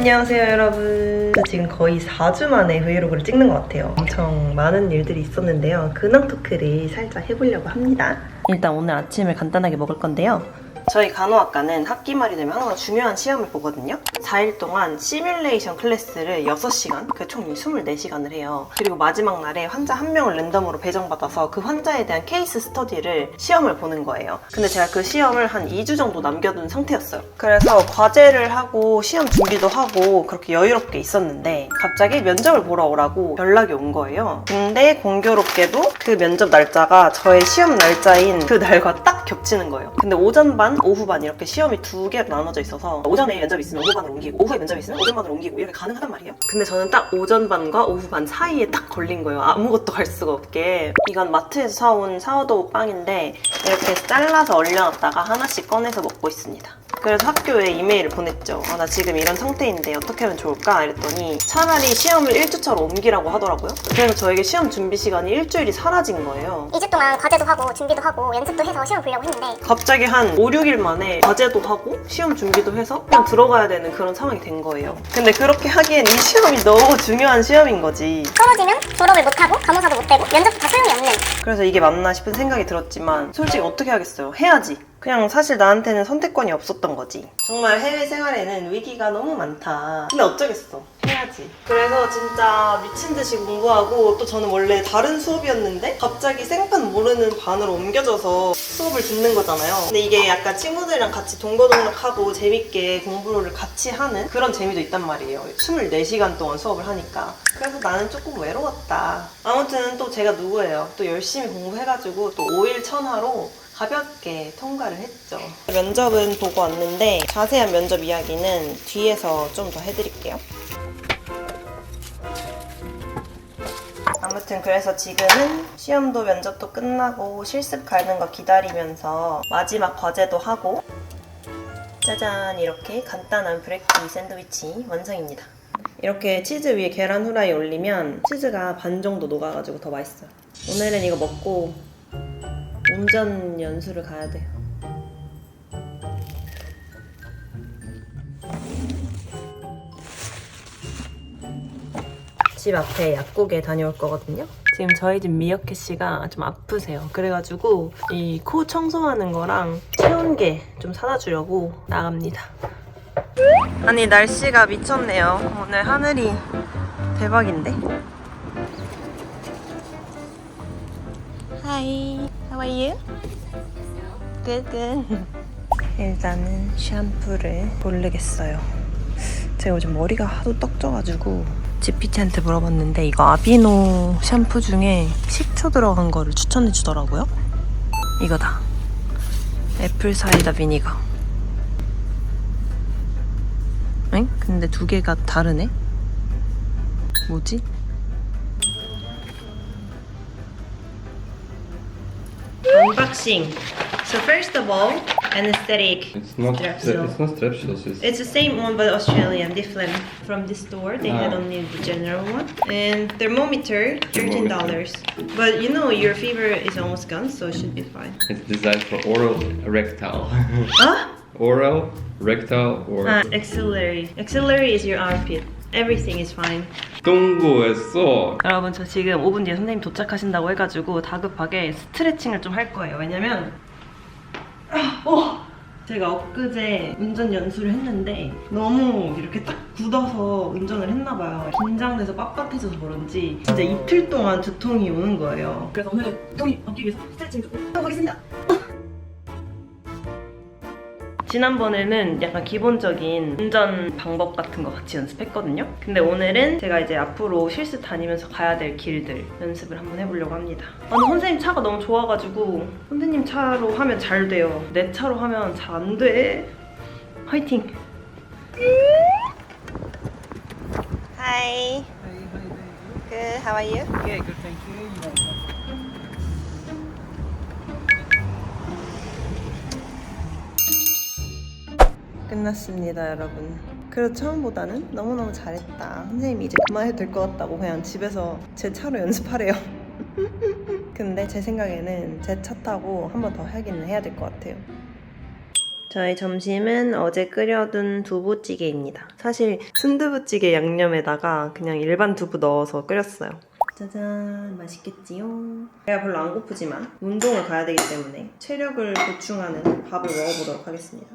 안녕하세요 여러분. 저 지금 거의 4주 만에 브이로그를 찍는 것 같아요. 엄청 많은 일들이 있었는데요. 근황 토크를 살짝 해보려고 합니다. 일단 오늘 아침을 간단하게 먹을 건데요. 저희 간호학과는 학기 말이 되면 항상 중요한 시험을 보거든요. 4일 동안 시뮬레이션 클래스를 6시간, 총 24시간을 해요. 그리고 마지막 날에 환자 한 명을 랜덤으로 배정받아서 그 환자에 대한 케이스 스터디를 시험을 보는 거예요. 근데 제가 그 시험을 한 2주 정도 남겨둔 상태였어요. 그래서 과제를 하고 시험 준비도 하고 그렇게 여유롭게 있었는데 갑자기 면접을 보러 오라고 연락이 온 거예요. 근데 공교롭게도 그 면접 날짜가 저의 시험 날짜인 그 날과 딱 겹치는 거예요. 근데 오전 반, 오후 반 이렇게 시험이 두 개로 나눠져 있어서 오전에 면접이 있으면 오후 반으로 옮기고 오후에 면접이 있으면 오전 반으로 옮기고 이렇게 가능하단 말이에요. 근데 저는 딱 오전 반과 오후 반 사이에 딱 걸린 거예요. 아무것도 할 수가 없게. 이건 마트에서 사온 사워도우 빵인데 이렇게 잘라서 얼려놨다가 하나씩 꺼내서 먹고 있습니다. 그래서 학교에 이메일을 보냈죠. 나 지금 이런 상태인데 어떻게 하면 좋을까? 이랬더니 차라리 시험을 1주차로 옮기라고 하더라고요. 그래서 저에게 시험 준비 시간이 일주일이 사라진 거예요. 2주 동안 과제도 하고 준비도 하고 연습도 해서 시험 보려고 했는데 갑자기 한 5, 6일 만에 과제도 하고 시험 준비도 해서 그냥 들어가야 되는 그런 상황이 된 거예요. 근데 그렇게 하기엔 이 시험이 너무 중요한 시험인 거지. 떨어지면 졸업을 못하고 간호사도 못 되고 면접도 다 소용이 없는. 그래서 이게 맞나 싶은 생각이 들었지만 솔직히 어떻게 하겠어요. 해야지. 그냥 사실 나한테는 선택권이 없었던 거지. 정말 해외 생활에는 위기가 너무 많다. 근데 어쩌겠어. 해야지. 그래서 진짜 미친 듯이 공부하고 또 저는 원래 다른 수업이었는데 갑자기 생판 모르는 반으로 옮겨져서 수업을 듣는 거잖아요. 근데 이게 약간 친구들이랑 같이 동거동락하고 재밌게 공부를 같이 하는 그런 재미도 있단 말이에요. 24시간 동안 수업을 하니까. 그래서 나는 조금 외로웠다. 아무튼 또 제가 누구예요. 또 열심히 공부해가지고 또 5일 천하로 가볍게 통과를 했죠. 면접은 보고 왔는데 자세한 면접 이야기는 뒤에서 좀 더 해드릴게요. 아무튼 그래서 지금은 시험도 면접도 끝나고 실습 가는 거 기다리면서 마지막 과제도 하고 짜잔 이렇게 간단한 브레키 샌드위치 완성입니다. 이렇게 치즈 위에 계란 후라이 올리면 치즈가 반 정도 녹아가지고 더 맛있어요. 오늘은 이거 먹고 운전 연수를 가야 돼요. 집 앞에 약국에 다녀올 거거든요. 지금 저희 집 미어캣 씨가 좀 아프세요. 그래가지고 이 코 청소하는 거랑 체온계 좀 사다 주려고 나갑니다. 아니 날씨가 미쳤네요. 오늘 하늘이 대박인데. Hi, how are you? Good, good. 일단은 샴푸를 고르겠어요. 제가 요즘 머리가 하도 떡져가지고 GPT한테 물어봤는데 이거 아비노 샴푸 중에 식초 들어간 거를 추천해 주더라고요. 이거다. 애플 사이다 비니거. 엥? 근데 두 개가 다르네? 뭐지? Unboxing. So first of all, anesthetic Strepsil. It's not Strepsils. It's the same one but Australian, different from this store. They had only the general one. And thermometer, $13. But you know your fever is almost gone, so it should be fine. It's designed for oral rectal. Huh? Oral, rectal, or Axillary. Axillary is your armpit. Everything is fine. 동고했어. 여러분 저 지금 5분 뒤에 선생님 도착하신다고 해가지고 다급하게 스트레칭을 좀 할 거예요. 왜냐면 제가 엊그제 운전 연수를 했는데 너무 이렇게 딱 굳어서 운전을 했나봐요. 긴장돼서 빳빳해져서 그런지 진짜 이틀 동안 두통이 오는 거예요. 그래서 오늘 두통이 없기 위해서 스트레칭 좀 해보겠습니다. 지난번에는 약간 기본적인 운전 방법 같은 거 같이 연습했거든요. 근데 오늘은 제가 이제 앞으로 실습 다니면서 가야 될 길들 연습을 한번 해보려고 합니다. 근데 선생님 차가 너무 좋아가지고 선생님 차로 하면 잘 돼요. 내 차로 하면 잘 안 돼. 화이팅! Hi. Good. How are you? Okay, good, thank you. 끝났습니다, 여러분. 그래도 처음보다는 너무너무 잘했다. 선생님이 이제 그만해도 될 것 같다고 그냥 집에서 제 차로 연습하래요. 근데 제 생각에는 제 차 타고 한 번 더 하기는 해야 될 것 같아요. 저희 점심은 어제 끓여둔 두부찌개입니다. 사실 순두부찌개 양념에다가 그냥 일반 두부 넣어서 끓였어요. 짜잔, 맛있겠지요? 제가 별로 안 고프지만 운동을 가야 되기 때문에 체력을 보충하는 밥을 먹어보도록 하겠습니다.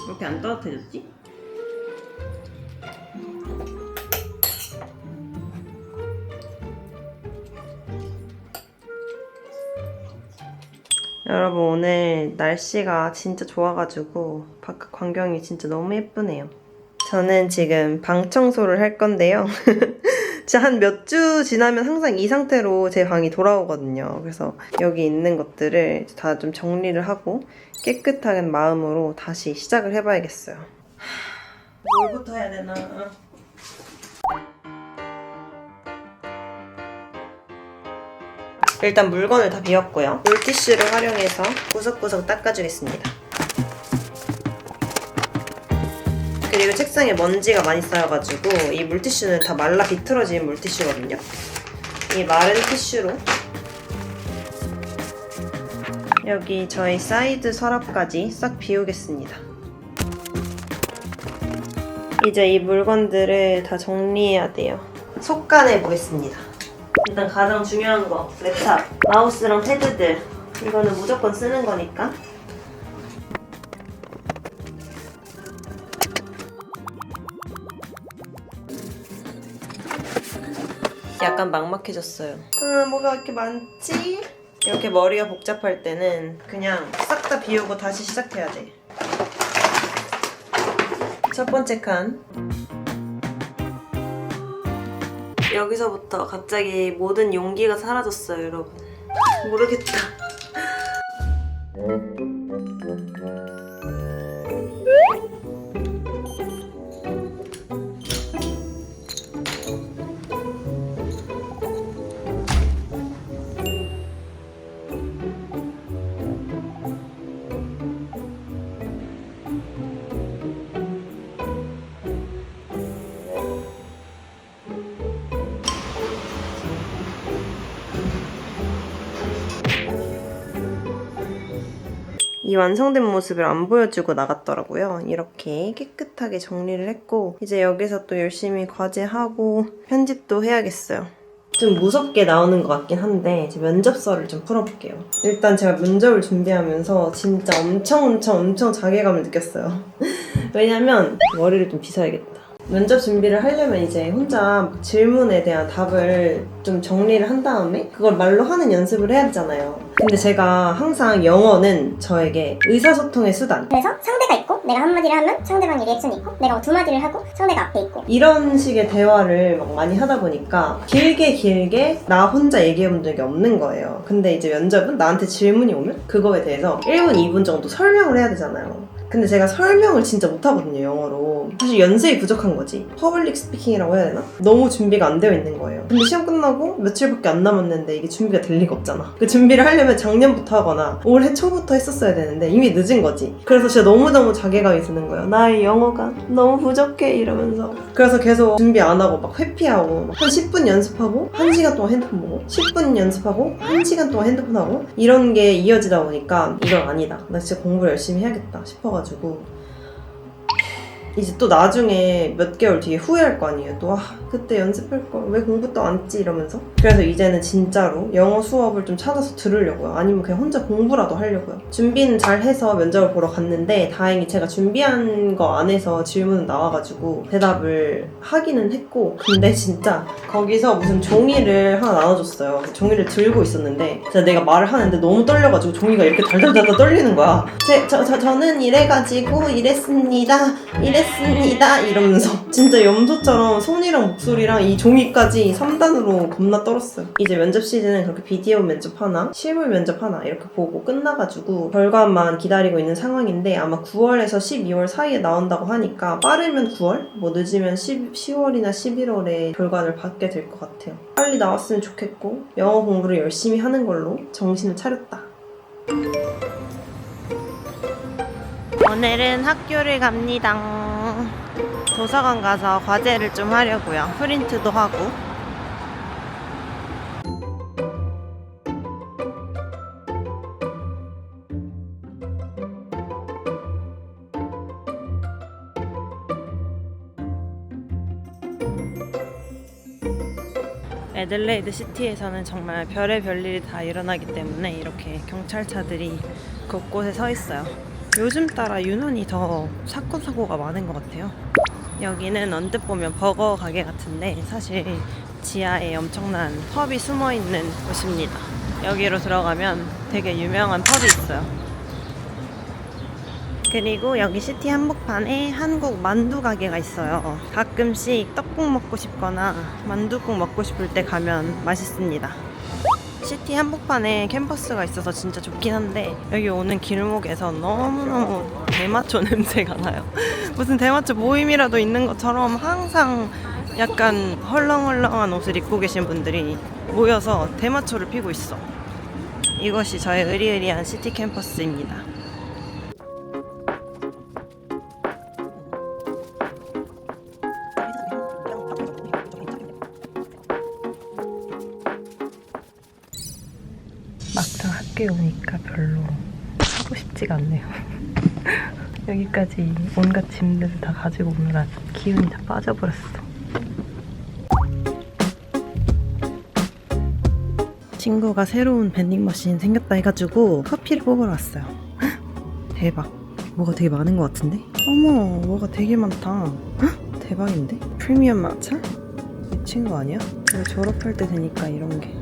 왜 이렇게 안 따뜻해졌지? 여러분, 오늘 날씨가 진짜 좋아가지고 바깥 광경이 진짜 너무 예쁘네요. 저는 지금 방 청소를 할 건데요. 진짜 한 몇 주 지나면 항상 이 상태로 제 방이 돌아오거든요. 그래서 여기 있는 것들을 다 좀 정리를 하고 깨끗한 마음으로 다시 시작을 해봐야겠어요. 뭘부터 해야 되나? 일단 물건을 다 비웠고요. 물티슈를 활용해서 구석구석 닦아주겠습니다. 그리고 책상에 먼지가 많이 쌓여가지고 이 물티슈는 다 말라 비틀어진 물티슈거든요. 이 마른 티슈로 여기 저희 사이드 서랍까지 싹 비우겠습니다. 이제 이 물건들을 다 정리해야 돼요. 속간해 보겠습니다. 일단 가장 중요한 거, 랩탑, 마우스랑 패드들. 이거는 무조건 쓰는 거니까. 약간 막막해졌어요. 뭐가 이렇게 많지? 이렇게 머리가 복잡할 때는 그냥 싹 다 비우고 다시 시작해야 돼. 첫 번째 칸. 여기서부터 갑자기 모든 용기가 사라졌어요, 여러분. 모르겠다. 이 완성된 모습을 안 보여주고 나갔더라고요. 이렇게 깨끗하게 정리를 했고 이제 여기서 또 열심히 과제하고 편집도 해야겠어요. 좀 무섭게 나오는 것 같긴 한데 이제 면접서를 좀 풀어볼게요. 일단 제가 면접을 준비하면서 진짜 엄청 자괴감을 느꼈어요. 왜냐면 머리를 좀 빗어야겠다. 면접 준비를 하려면 이제 혼자 질문에 대한 답을 좀 정리를 한 다음에 그걸 말로 하는 연습을 해야 되잖아요. 근데 제가 항상 영어는 저에게 의사소통의 수단, 그래서 상대가 있고 내가 한마디를 하면 상대방이 리액션이 있고 내가 두 마디를 하고 상대가 앞에 있고 이런 식의 대화를 막 많이 하다 보니까 길게 나 혼자 얘기해본 적이 없는 거예요. 근데 이제 면접은 나한테 질문이 오면 그거에 대해서 1분, 2분 정도 설명을 해야 되잖아요. 근데 제가 설명을 진짜 못하거든요, 영어로. 사실 연습이 부족한 거지. 퍼블릭 스피킹이라고 해야 되나? 너무 준비가 안 되어 있는 거예요. 근데 시험 끝나고 며칠밖에 안 남았는데 이게 준비가 될 리가 없잖아. 그 준비를 하려면 작년부터 하거나 올해 초부터 했었어야 되는데 이미 늦은 거지. 그래서 진짜 너무너무 자괴감이 드는 거예요. 나의 영어가 너무 부족해 이러면서. 그래서 계속 준비 안 하고 막 회피하고 한 10분 연습하고 1시간 동안 핸드폰 보고 10분 연습하고 1시간 동안 핸드폰 하고 이런 게 이어지다 보니까 이건 아니다. 나 진짜 공부를 열심히 해야겠다 싶어가지고 이제 또 나중에 몇 개월 뒤에 후회할 거 아니에요. 또 그때 연습할 걸 왜 공부 또 안 했지 이러면서. 그래서 이제는 진짜로 영어 수업을 좀 찾아서 들으려고요. 아니면 그냥 혼자 공부라도 하려고요. 준비는 잘 해서 면접을 보러 갔는데 다행히 제가 준비한 거 안에서 질문은 나와가지고 대답을 하기는 했고 근데 진짜 거기서 무슨 종이를 하나 나눠줬어요. 종이를 들고 있었는데 진짜 내가 말을 하는데 너무 떨려가지고 종이가 이렇게 달달달 떨리는 거야. 저는 이래가지고 이랬습니다 이러면서 진짜 염소처럼 손이랑 목소리랑 이 종이까지 3단으로 겁나 떨었어요. 이제 면접 시즌은 그렇게 비디오 면접 하나 실물 면접 하나 이렇게 보고 끝나가지고 결과만 기다리고 있는 상황인데 아마 9월에서 12월 사이에 나온다고 하니까 빠르면 9월? 뭐 늦으면 10월이나 11월에 결과를 받게 될 것 같아요. 빨리 나왔으면 좋겠고 영어 공부를 열심히 하는 걸로 정신을 차렸다. 오늘은 학교를 갑니다. 도서관 가서 과제를 좀 하려고요. 프린트도 하고. 애들레이드 시티에서는 정말 별의별 일이 다 일어나기 때문에 이렇게 경찰차들이 곳곳에 서 있어요. 요즘 따라 유난히 더 사건 사고가 많은 것 같아요. 여기는 언뜻 보면 버거 가게 같은데 사실 지하에 엄청난 펍이 숨어 있는 곳입니다. 여기로 들어가면 되게 유명한 펍이 있어요. 그리고 여기 시티 한복판에 한국 만두 가게가 있어요. 가끔씩 떡국 먹고 싶거나 만두국 먹고 싶을 때 가면 맛있습니다. 시티 한복판에 캠퍼스가 있어서 진짜 좋긴 한데 여기 오는 길목에서 너무너무 대마초 냄새가 나요. 무슨 대마초 모임이라도 있는 것처럼 항상 약간 헐렁헐렁한 옷을 입고 계신 분들이 모여서 대마초를 피고 있어. 이것이 저의 으리으리한 시티 캠퍼스입니다. 막상 학교에 오니까 별로 하고 싶지가 않네요. 여기까지 온갖 짐들을 다 가지고 오느라 기운이 다 빠져버렸어. 친구가 새로운 밴딩머신 생겼다 해가지고 커피를 뽑으러 왔어요. 헉, 대박. 뭐가 되게 많은 것 같은데? 어머, 뭐가 되게 많다. 헉, 대박인데? 프리미엄 마차? 미친 거 아니야? 이거 졸업할 때 되니까 이런 게.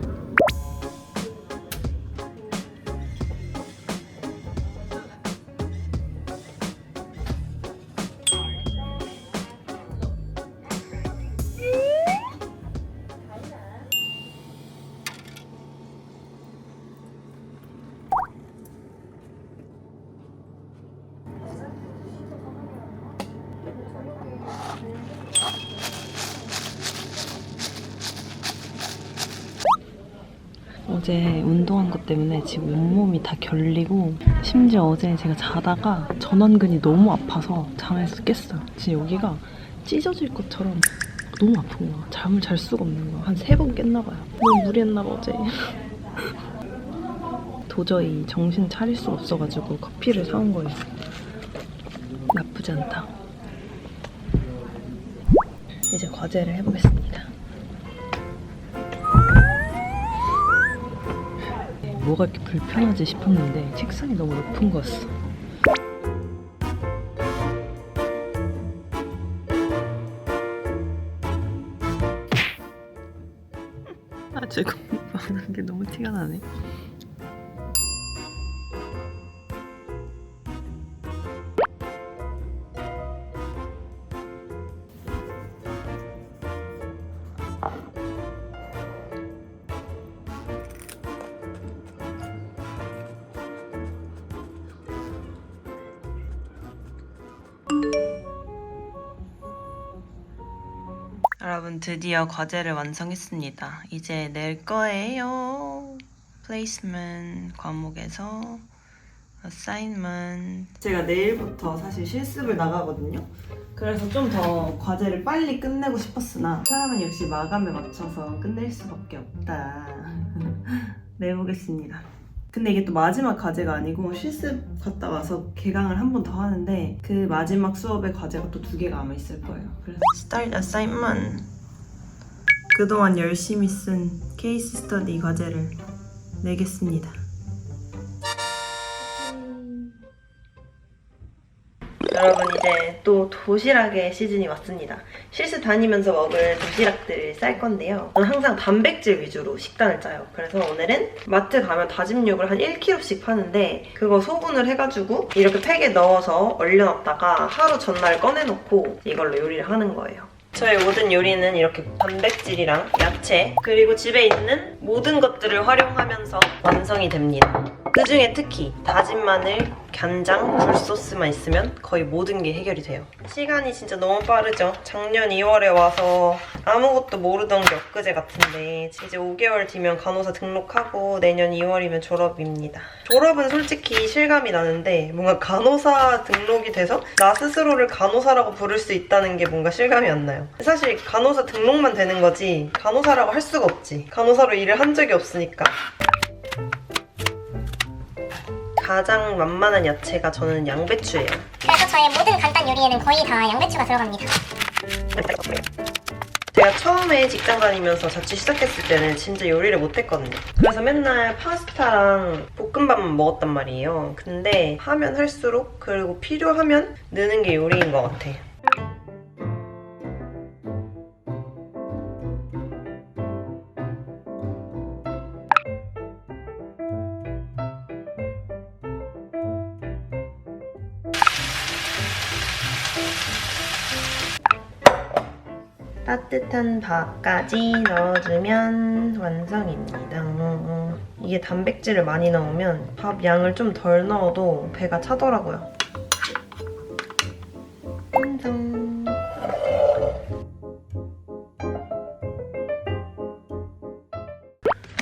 어제 운동한 것 때문에 지금 온몸이 다 결리고 심지어 어제 제가 자다가 전완근이 너무 아파서 잠에서 깼어요. 지금 여기가 찢어질 것처럼 너무 아픈 거야. 잠을 잘 수가 없는 거야. 한 3번 깼나 봐요. 너무 무리했나 봐 어제. 도저히 정신 차릴 수가 없어가지고 커피를 사온 거예요. 나쁘지 않다. 이제 과제를 해보겠습니다. 뭐가 이렇게 불편하지 싶었는데 책상이 너무 높은 거였어. 아주 공부하는 게 너무 티가 나네. 여러분 드디어 과제를 완성했습니다. 이제 낼 거예요. 플레이스먼트 과목에서 assignment. 제가 내일부터 사실 실습을 나가거든요. 그래서 좀 더 과제를 빨리 끝내고 싶었으나 사람은 역시 마감에 맞춰서 끝낼 수밖에 없다. 내보겠습니다. 근데 이게 또 마지막 과제가 아니고 실습 갔다 와서 개강을 한 번 더 하는데 그 마지막 수업의 과제가 또 2개가 아마 있을 거예요. 그래서 Start Assignment. 그동안 열심히 쓴 케이스 스터디 과제를 내겠습니다. 여러분 이제 또 도시락의 시즌이 왔습니다. 실습 다니면서 먹을 도시락들을 쌀 건데요. 저는 항상 단백질 위주로 식단을 짜요. 그래서 오늘은 마트 가면 다짐 육을 한 1kg씩 파는데 그거 소분을 해가지고 이렇게 팩에 넣어서 얼려놨다가 하루 전날 꺼내놓고 이걸로 요리를 하는 거예요. 저의 모든 요리는 이렇게 단백질이랑 야채 그리고 집에 있는 모든 것들을 활용하면서 완성이 됩니다. 그중에 특히 다진 마늘, 간장, 굴소스만 있으면 거의 모든 게 해결이 돼요. 시간이 진짜 너무 빠르죠? 작년 2월에 와서 아무것도 모르던 게 엊그제 같은데 이제 5개월 뒤면 간호사 등록하고 내년 2월이면 졸업입니다. 졸업은 솔직히 실감이 나는데 뭔가 간호사 등록이 돼서 나 스스로를 간호사라고 부를 수 있다는 게 뭔가 실감이 안 나요. 사실 간호사 등록만 되는 거지 간호사라고 할 수가 없지. 간호사로 일을 한 적이 없으니까. 가장 만만한 야채가 저는 양배추예요. 그래서 저의 모든 간단 요리에는 거의 다 양배추가 들어갑니다. 제가 제가 처음에 직장 다니면서 자취 시작했을 때는 진짜 요리를 못했거든요. 그래서 맨날 파스타랑 볶음밥만 먹었단 말이에요. 근데 하면 할수록 그리고 필요하면 느는 게 요리인 것 같아. 따뜻한 밥까지 넣어주면 완성입니다. 이게 단백질을 많이 넣으면 밥 양을 좀 덜 넣어도 배가 차더라고요. 완성.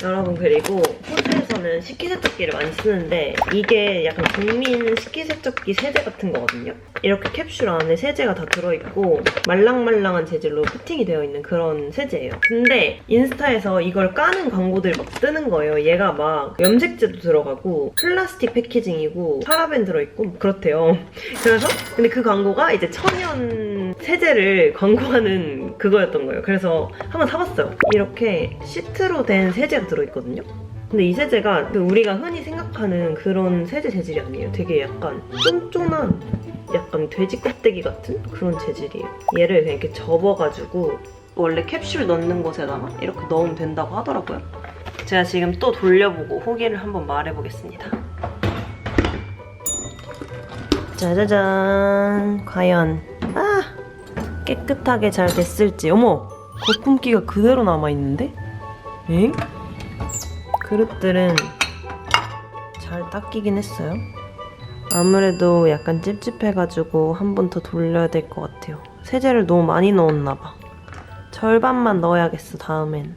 여러분, 그리고 호텔에서는 식기세척기를 많이 쓰는데 이게 약간 국민 식기세척기 세제 같은 거거든요. 이렇게 캡슐 안에 세제가 다 들어있고 말랑말랑한 재질로 코팅이 되어 있는 그런 세제예요. 근데 인스타에서 이걸 까는 광고들이 막 뜨는 거예요. 얘가 막 염색제도 들어가고 플라스틱 패키징이고 파라벤 들어있고 그렇대요. 그래서 근데 그 광고가 이제 천연 세제를 광고하는 그거였던 거예요. 그래서 한번 사봤어요. 이렇게 시트로 된 세제가 들어있거든요. 근데 이 세제가 우리가 흔히 생각하는 그런 세제 재질이 아니에요. 되게 약간 쫀쫀한 약간 돼지 껍데기 같은 그런 재질이에요. 얘를 그냥 이렇게 접어가지고 원래 캡슐 넣는 곳에다가 이렇게 넣으면 된다고 하더라고요. 제가 지금 또 돌려보고 후기를 한번 말해보겠습니다. 짜자잔. 과연 깨끗하게 잘 됐을지. 어머! 거품기가 그대로 남아있는데? 엥? 그릇들은 잘 닦이긴 했어요. 아무래도 약간 찝찝해가지고 한 번 더 돌려야 될 것 같아요. 세제를 너무 많이 넣었나봐. 절반만 넣어야겠어, 다음엔.